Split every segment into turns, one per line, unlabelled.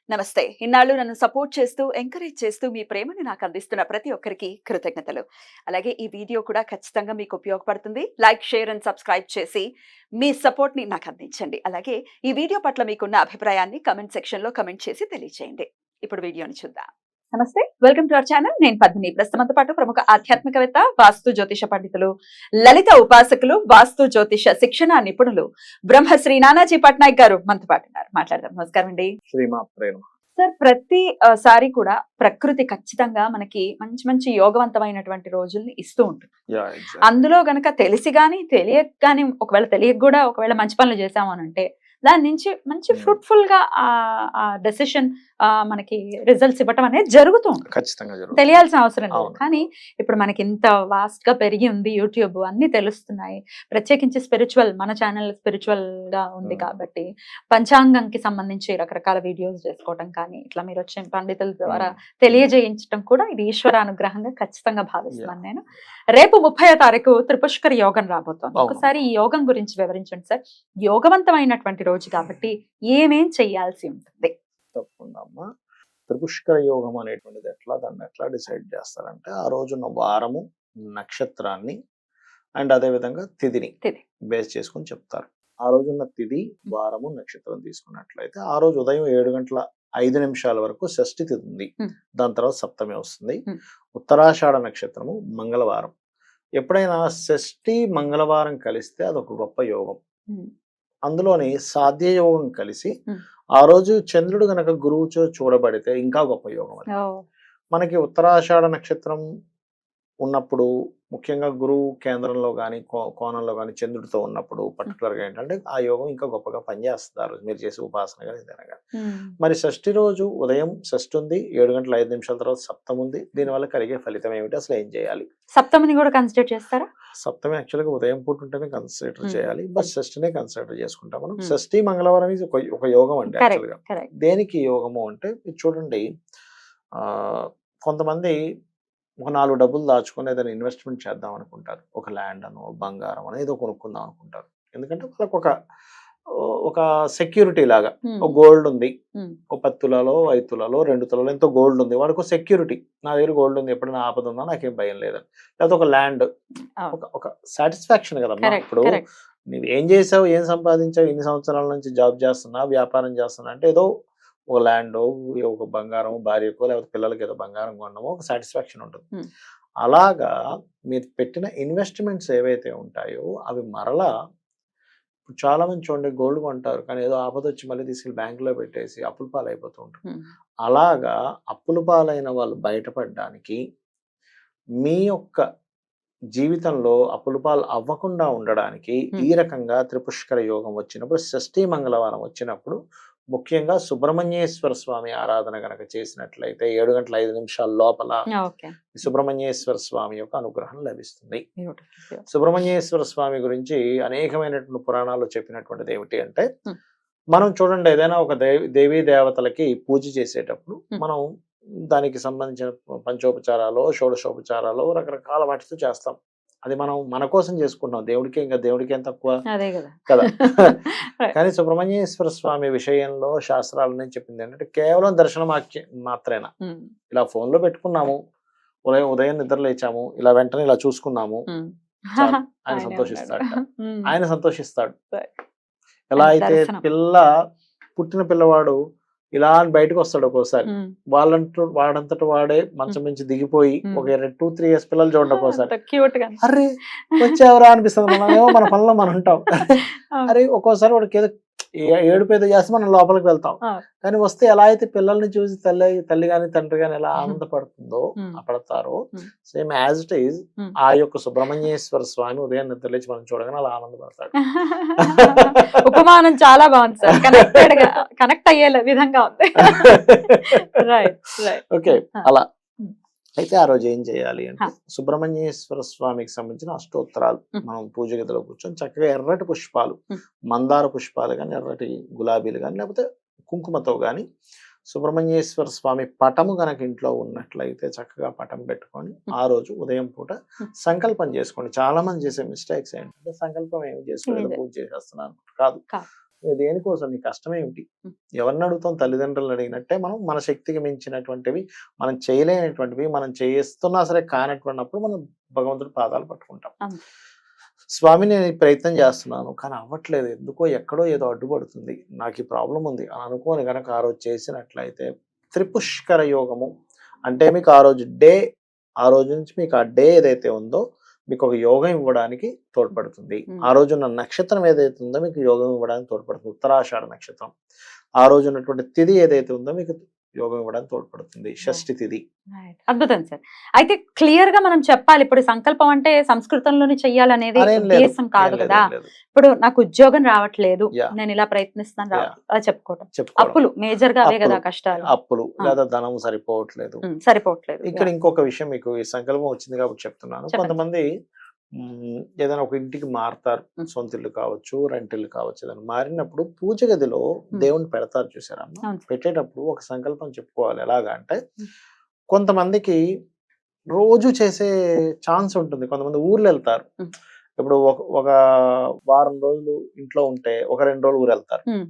నమస్తే. ఇన్నాళ్ళు నన్ను సపోర్ట్ చేస్తూ, ఎంకరేజ్ చేస్తూ మీ ప్రేమని నాకు అందిస్తున్న ప్రతి ఒక్కరికి కృతజ్ఞతలు. అలాగే ఈ వీడియో కూడా ఖచ్చితంగా మీకు ఉపయోగపడుతుంది. లైక్, షేర్ అండ్ సబ్స్క్రైబ్ చేసి మీ సపోర్ట్‌ని నాకు అందించండి. అలాగే ఈ వీడియో పట్ల మీకున్న అభిప్రాయాన్ని కామెంట్ సెక్షన్‌లో కామెంట్ చేసి తెలియజేయండి. ఇప్పుడు వీడియోని చూద్దాం. నమస్తే. Welcome to our channel. నేను పద్మిని. ప్రస్తుతంతో పాటు ప్రముఖ ఆధ్యాత్మికవేత్త, వాస్తు జ్యోతిష పండితులు, లలిత ఉపాసకులు, వాస్తు జ్యోతిష శిక్షణ నిపుణులు బ్రహ్మశ్రీ నానాజీ పట్నాయక్ గారు మనతో పాటు ఉన్నారు. మాట్లాడదాం. నమస్కారం అండి.
శ్రీమాత్రే నమః.
సార్, ప్రతి సారి కూడా ప్రకృతి ఖచ్చితంగా మనకి మంచి మంచి యోగవంతమైనటువంటి రోజుల్ని ఇస్తూ ఉంటుంది.
ఎగ్జాక్ట్లీ.
అందులో గనక తెలిసి గాని, తెలియక గాని, ఒకవేళ తెలియక కూడా ఒకవేళ మంచి పనులు చేశాము అనంటే దాని నుంచి మంచి ఫ్రూట్‌ఫుల్ గా డెసిషన్ మనకి రిజల్ట్స్ ఇవ్వటం అనేది జరుగుతూ ఉంటుంది.
ఖచ్చితంగా జరుగుతుంది.
తెలియాల్సిన అవసరం లేదు.
అవును.
కానీ ఇప్పుడు మనకి ఇంత వాస్ట్ గా పెరిగి ఉంది, యూట్యూబ్ అన్ని తెలుస్తున్నాయి. ప్రత్యేకించి స్పిరిచువల్, మన ఛానల్ స్పిరిచువల్ గా ఉంది కాబట్టి పంచాంగంకి సంబంధించి రకరకాల వీడియోస్ చేసుకోవటం కానీ, ఇట్లా మీరు వచ్చిన పండితుల ద్వారా తెలియజేయించడం కూడా ఇది ఈశ్వర అనుగ్రహంగా ఖచ్చితంగా భావిస్తున్నాను నేను. రేపు 30వ తారీఖు త్రిపుష్కర యోగం రాబోతోంది.
అవును.
ఒకసారి ఈ యోగం గురించి వివరించండి సార్. యోగవంతమైనటువంటి రోజు కాబట్టి ఏమేం చెయ్యాల్సి ఉంటుంది?
తప్పకుండా అమ్మా. త్రిపుష్కర యోగం అనేటువంటిది దాన్ని ఎట్లా డిసైడ్ చేస్తారంటే, ఆ రోజున్న వారము, నక్షత్రాన్ని అండ్ అదే విధంగా తిథిని
తిథి.
బేస్ చేసుకొని చెప్తారు. ఆ రోజున్న తిథి, వారము, నక్షత్రం తీసుకున్నట్లయితే ఆ రోజు ఉదయం 7:05 వరకు షష్ఠి తిథి ఉంది. దాని తర్వాత సప్తమి వస్తుంది. ఉత్తరాషాఢ నక్షత్రము మంగళవారం. ఎప్పుడైనా షష్ఠి మంగళవారం కలిస్తే అదొక గొప్ప యోగం. అందులోని సాధ్య యోగం కలిసి ఆ రోజు చంద్రుడు గనక గురువుచో చూడబడితే ఇంకా గొప్ప యోగం అది. మనకి ఉత్తరాషాఢ నక్షత్రం ఉన్నప్పుడు ముఖ్యంగా గురువు కేంద్రంలో కానీ కోణంలో కానీ చంద్రుడితో ఉన్నప్పుడు పర్టికులర్గా ఏంటంటే ఆ యోగం ఇంకా గొప్పగా పనిచేస్తుంది ఆ రోజు మీరు చేసే ఉపాసన కానీ ఏదైనా కానీ. మరి షష్ఠి రోజు ఉదయం షష్ఠి ఉంది, 7:05 తర్వాత సప్తమి ఉంది. దీనివల్ల కలిగే ఫలితం ఏమిటి, అసలు ఏం చేయాలి?
సప్తమిని కూడా కన్సిడర్ చేస్తారా?
సప్తమి యాక్చువల్గా ఉదయం పూట ఉంటేనే కన్సిడర్ చేయాలి, బట్ షష్ఠినే కన్సిడర్ చేసుకుంటాం మనం. షష్ఠి మంగళవారం ఇది ఒక యోగం అండి యాక్చువల్గా. దేనికి యోగము అంటే మీరు చూడండి, కొంతమంది ఒక 4 డబ్బులు దాచుకొని ఏదైనా ఇన్వెస్ట్మెంట్ చేద్దాం అనుకుంటారు. ఒక ల్యాండ్ అనో, బంగారం అనో ఏదో కొనుక్కుందాం అనుకుంటారు. ఎందుకంటే వాళ్ళకు ఒక సెక్యూరిటీ లాగా. ఒక గోల్డ్ ఉంది, ఒక 10 తులాలో, 5 తులాలో, 2 తులాలో ఎంతో గోల్డ్ ఉంది. వాడికి ఒక సెక్యూరిటీ, నా దగ్గర గోల్డ్ ఉంది, ఎప్పుడైనా ఆపద ఉందా నాకేం భయం లేదని. లేకపోతే ఒక ల్యాండ్, ఒక సాటిస్ఫాక్షన్ కదమ్మా. ఇప్పుడు నువ్వు ఏం చేసావు, ఏం సంపాదించావు, ఇన్ని సంవత్సరాల నుంచి జాబ్ చేస్తున్నా, వ్యాపారం చేస్తున్నా అంటే ఏదో ఒక ల్యాండ్, ఒక బంగారం, భార్యకో లేకపోతే పిల్లలకి ఏదో బంగారం కొనడమో ఒక సాటిస్ఫాక్షన్ ఉంటుంది. అలాగా మీరు పెట్టిన ఇన్వెస్ట్మెంట్స్ ఏవైతే ఉంటాయో అవి మరలా చాలా మంది చూడండి గోల్డ్ కొంటారు, కానీ ఏదో ఆపద వచ్చి మళ్ళీ తీసుకెళ్ళి బ్యాంకులో పెట్టేసి అప్పుల పాలు అయిపోతూ ఉంటారు. అలాగా అప్పుల పాలైన వాళ్ళు బయటపడడానికి మీ యొక్క జీవితంలో అప్పుల పాలు అవ్వకుండా ఉండడానికి ఈ రకంగా త్రిపుష్కర యోగం వచ్చినప్పుడు, షష్ఠి మంగళవారం వచ్చినప్పుడు ముఖ్యంగా సుబ్రహ్మణ్యేశ్వర స్వామి ఆరాధన గనక చేసినట్లయితే 7:05 లోపల సుబ్రహ్మణ్యేశ్వర స్వామి యొక్క అనుగ్రహం లభిస్తుంది. సుబ్రహ్మణ్యేశ్వర స్వామి గురించి అనేకమైనటువంటి పురాణాలు చెప్పినటువంటిది ఏమిటి అంటే, మనం చూడండి ఏదైనా ఒక దేవీ దేవతలకి పూజ చేసేటప్పుడు మనం దానికి సంబంధించిన పంచోపచారాలు, షోడశోపచారాలు రకరకాల వాటితో చేస్తాం. అది మనం మన కోసం చేసుకుంటాం, దేవుడికి ఏం తక్కువ కదా. కానీ సుబ్రహ్మణ్యేశ్వర స్వామి విషయంలో శాస్త్రాలని చెప్పింది ఏంటంటే, కేవలం దర్శనం మాత్రేనా. ఇలా ఫోన్ లో పెట్టుకున్నాము, ఉదయం నిద్ర లేచాము, ఇలా వెంటనే ఇలా చూసుకున్నాము, ఆయన సంతోషిస్తాడు. ఎలా అయితే పుట్టిన పిల్లవాడు ఇలా బయటకు వస్తాడు ఒక్కోసారి, వాడంతట వాడే మంచం నుంచి దిగిపోయి ఒక 2-3 years పిల్లలు చూడండి ఒక్కోసారి, అరే వచ్చావరా అనిపిస్తుంది. మనమేమో మన పనిలో మనం ఉంటాం. అరే ఒక్కోసారి వాడికి ఏదో ఏడుపేదో చేస్తే మనం లోపలికి వెళ్తాం. కానీ వస్తే ఎలా అయితే పిల్లల్ని చూసి తల్లి గాని తండ్రి గాని ఎలా పడతారో సేమ్ యాజ్ ఇట్ ఈజ్ ఆ యొక్క సుబ్రహ్మణ్యేశ్వర స్వామి ఉదయం నిద్రలేచి మనం చూడగానే అలా ఆనందపడతాడు.
ఉపమానం చాలా బాగుంది సార్, కనెక్ట్ అయ్యే విధంగా ఉంది.
ఓకే, అలా అయితే ఆ రోజు ఏం చేయాలి అంటే, సుబ్రహ్మణ్యేశ్వర స్వామికి సంబంధించిన అష్టోత్తరాలు మనం పూజ గదిలో కూర్చొని చక్కగా ఎర్రటి పుష్పాలు, మందార పుష్పాలు కానీ, ఎర్రటి గులాబీలు కానీ, లేకపోతే కుంకుమతో కానీ సుబ్రహ్మణ్యేశ్వర స్వామి పటము గనక ఇంట్లో ఉన్నట్లయితే చక్కగా పటం పెట్టుకొని ఆ రోజు ఉదయం పూట సంకల్పం చేసుకోండి. చాలా మంది చేసే మిస్టేక్స్ ఏంటంటే, సంకల్పం ఏమి చేసుకోలేదు, పూజ చేసేస్తున్నాను కాదు. దేనికోసం నీ కష్టం ఏమిటి?
Hmm.
ఎవరిని అడుగుతాం? తల్లిదండ్రులను అడిగినట్టే మనం మన శక్తికి మించినటువంటివి, మనం చేయలేనటువంటివి, మనం చేస్తున్నా సరే కానటువంటిప్పుడు మనం భగవంతుడి పాదాలు పట్టుకుంటాం.
అవును.
స్వామి నేను ఈ ప్రయత్నం చేస్తున్నాను కానీ అవ్వట్లేదు, ఎందుకో ఎక్కడో ఏదో అడ్డుపడుతుంది, నాకు ఈ ప్రాబ్లం ఉంది అని అనుకోని గనక ఆ రోజు చేసినట్లయితే త్రిపుష్కర యోగము అంటే మీకు ఆ రోజు నుంచి మీకు ఆ డే ఏదైతే ఉందో మీకు ఒక యోగం ఇవ్వడానికి తోడ్పడుతుంది. ఆ రోజు ఉన్న నక్షత్రం ఏదైతే ఉందో మీకు యోగం ఇవ్వడానికి తోడ్పడుతుంది. ఉత్తరాషాఢ నక్షత్రం ఆ రోజు ఉన్నటువంటి తిథి ఏదైతే ఉందో మీకు యోగం ఇవ్వడానికి తోడ్పడుతుంది. షష్ఠి తిథి.
అద్భుతం సార్. అయితే క్లియర్ గా మనం చెప్పాలి. ఇప్పుడు సంకల్పం అంటే సంస్కృతంలోనే చెయ్యాలనేది
అదేం లేదు,
ఉద్దేశం కాదు
ఏం లేదు,
కదా.
ఏం లేదు.
ఇప్పుడు నాకు ఉద్యోగం రావట్లేదు,
Yeah.
నేను ఇలా ప్రయత్నిస్తాను రావట్లేదు, అది చెప్పుకోవటం.
చెప్పుకోవడం.
అప్పులు మేజర్ గా అవే కదా
అప్పులు,
కష్టాలు.
అప్పులు లేదా ధనం సరిపోవట్లేదు.
సరిపోవట్లేదు.
ఇక్కడ ఇంకొక విషయం మీకు ఈ సంకల్పం వచ్చింది కాబట్టి చెప్తున్నాను.
చెప్పండి.
కొంతమంది ఏదైనా ఒక ఇంటికి మారుతారు,
మ్.
సొంత ఇల్లు కావచ్చు, రెంట్ ఇల్లు కావచ్చు. ఏదైనా మారినప్పుడు పూజ గదిలో దేవుణ్ణి పెడతారు చూసారమ్మా.
అవును.
పెట్టేటప్పుడు ఒక సంకల్పం చెప్పుకోవాలి. ఎలాగా అంటే
మ్.
కొంతమందికి రోజు చేసే ఛాన్స్ ఉంటుంది. కొంతమంది ఊర్లు వెళ్తారు.
మ్.
ఇప్పుడు ఒక వారం రోజులు ఇంట్లో ఉంటే ఒక 2 రోజులు ఊరు వెళ్తారు,
ఉమ్,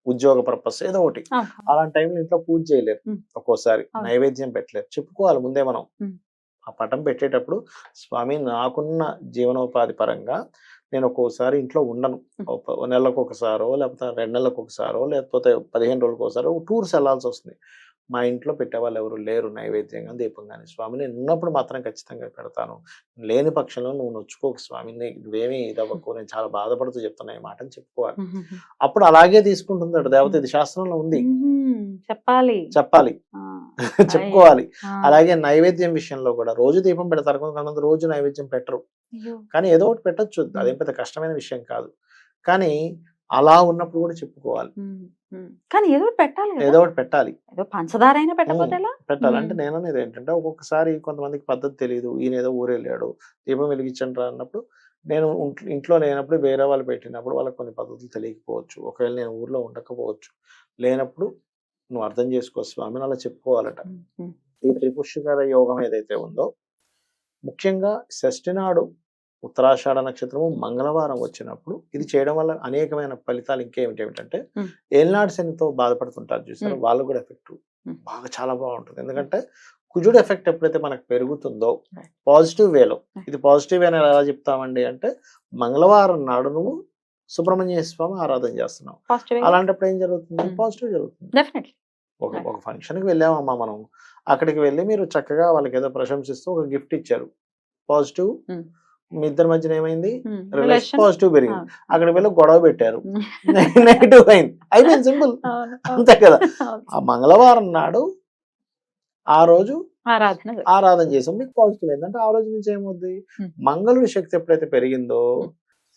ఉద్యోగ పర్పస్ ఏదో ఒకటి.
ఆ,
అలాంటి టైంలో ఇంట్లో పూజ చేయలేరు,
మ్.
ఒక్కోసారి
అవును.
నైవేద్యం పెట్టలేరు. చెప్పుకోవాలి ముందే మనం
మ్.
ఆ పటం పెట్టేటప్పుడు, స్వామి నాకున్న జీవనోపాధి పరంగా నేను ఒక్కోసారి ఇంట్లో ఉండను, నెలకు ఒకసారో లేకపోతే 2 నెలలకు ఒకసారో లేకపోతే 15 రోజులకు ఒకసారో టూర్స్ వెళ్ళాల్సి వస్తుంది. మా ఇంట్లో పెట్టేవాళ్ళు ఎవరు లేరు నైవేద్యంగా దీపం కానీ. స్వామి నేను ఉన్నప్పుడు మాత్రం ఖచ్చితంగా పెడతాను, లేని పక్షంలో నువ్వు నొచ్చుకోకు స్వామి, నువ్వేమీ ఇదవ్వకు, నేను చాలా బాధపడుతూ చెప్తున్నా ఈ మాటని చెప్పుకోవాలి. అప్పుడు అలాగే తీసుకుంటుంది దేవత. ఇది శాస్త్రంలో ఉంది,
చెప్పాలి
చెప్పాలి,
ఆ,
చెప్పుకోవాలి.
ఆ,
అలాగే నైవేద్యం విషయంలో కూడా రోజు దీపం పెడతారు, కొంతమంది రోజు నైవేద్యం పెట్టరు.
అయ్యో.
కానీ ఏదో ఒకటి పెట్టొచ్చు, అదేం పెద్ద కష్టమైన విషయం కాదు. కానీ అలా ఉన్నప్పుడు కూడా చెప్పుకోవాలి,
కానీ ఏదో ఒకటి పెట్టాలి కదా.
ఏదో ఒకటి పెట్టాలి.
ఏదో పంచదార అయినా పెట్టకపోతే ఎలా?
పెట్టాలి. అంటే నేను అనేది ఏంటంటే ఒక్కొక్కసారి కొంతమందికి పద్ధతి తెలియదు, ఈయన ఏదో ఊరు వెళ్ళాడు దీపం వెలిగించండి రా అన్నప్పుడు, నేను ఇంట్లో లేనప్పుడు వేరే వాళ్ళు పెట్టినప్పుడు వాళ్ళకి కొన్ని పద్ధతులు తెలియకపోవచ్చు, ఒకవేళ నేను ఊర్లో ఉండకపోవచ్చు. లేనప్పుడు నువ్వు అర్థం చేసుకో స్వామి అలా చెప్పుకోవాలట. ఈ త్రిపుష్కర యోగం ఏదైతే ఉందో ముఖ్యంగా షష్ఠి నాడు ఉత్తరాషాఢ నక్షత్రము మంగళవారం వచ్చినప్పుడు ఇది చేయడం వల్ల అనేకమైన ఫలితాలు ఇంకేమిటంటే ఏలినాడు శనితో బాధపడుతుంటారు చూసారు, వాళ్ళు కూడా ఎఫెక్ట్ బాగా చాలా బాగుంటుంది. ఎందుకంటే కుజుడు ఎఫెక్ట్ ఎప్పుడైతే మనకు పెరుగుతుందో పాజిటివ్ వేలో, ఇది పాజిటివ్ వేని ఎలా చెప్తామండి అంటే మంగళవారం నాడు నువ్వు సుబ్రహ్మణ్య స్వామి ఆరాధన చేస్తున్నావు, అలాంటప్పుడు ఏం జరుగుతుంది? పాజిటివ్ జరుగుతుంది. ఒక ఫంక్షన్కి వెళ్ళామమ్మా మనం, అక్కడికి వెళ్ళి మీరు చక్కగా వాళ్ళకి ఏదో ప్రశంసిస్తూ ఒక గిఫ్ట్ ఇచ్చారు, పాజిటివ్. మీ ఇద్దరి మధ్యన ఏమైంది? రిలేషన్ పాజిటివ్ పెరిగింది. అక్కడికి వెళ్ళి గొడవ పెట్టారు, నెగిటివ్ అయింది, అయిపోయింది, సింపుల్, అంతే కదా. ఆ మంగళవారం నాడు ఆ రోజు ఆరాధన చేసాం, మీకు పాజిటివ్ అయింది అంటే ఆ రోజు నుంచి ఏమవుద్ది? మంగళుడి శక్తి ఎప్పుడైతే పెరిగిందో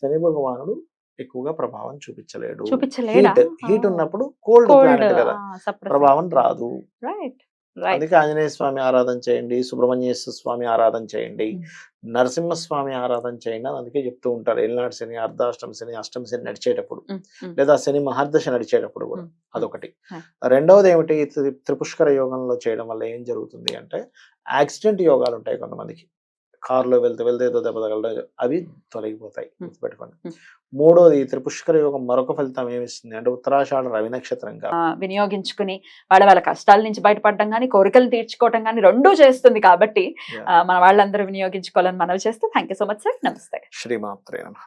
శని భగవానుడు ఎక్కువగా ప్రభావం చూపించలేడు. హీట్ ఉన్నప్పుడు కోల్డ్ ప్లానెట్ కదా, ప్రభావం రాదు. అందుకే ఆంజనేయ స్వామి ఆరాధన చేయండి, సుబ్రహ్మణ్యేశ్వర స్వామి ఆరాధన చేయండి, నరసింహస్వామి ఆరాధన చేయండి అని అందుకే చెప్తూ ఉంటారు. ఏలినాడు శని, అర్ధాష్టమ శని, అష్టమ శని నడిచేటప్పుడు, లేదా శని మహర్దశ నడిచేటప్పుడు కూడా. అదొకటి. రెండవది ఏమిటి? త్రిపుష్కర యోగంలో చేయడం వల్ల ఏం జరుగుతుంది అంటే యాక్సిడెంట్ యోగాలు ఉంటాయి కొంతమందికి, కారులో వెళ్తే ఏదో దెబ్బ తగలడం, అవి తొలగిపోతాయి, గుర్తుపెట్టుకోండి. మూడోది త్రిపుష్కర యోగం మరొక ఫలితం ఏమిస్తుంది అంటే ఉత్తరాషాఢ రవి నక్షత్రంగా
వినియోగించుకుని వాళ్ళ కష్టాల నుంచి బయటపడడం కానీ కోరికలు తీర్చుకోవడం కానీ రెండూ చేస్తుంది. కాబట్టి మన వాళ్ళందరూ వినియోగించుకోవాలని మనవి చేస్తూ thank you so much sir. నమస్తే.
శ్రీమాత్రే నమః.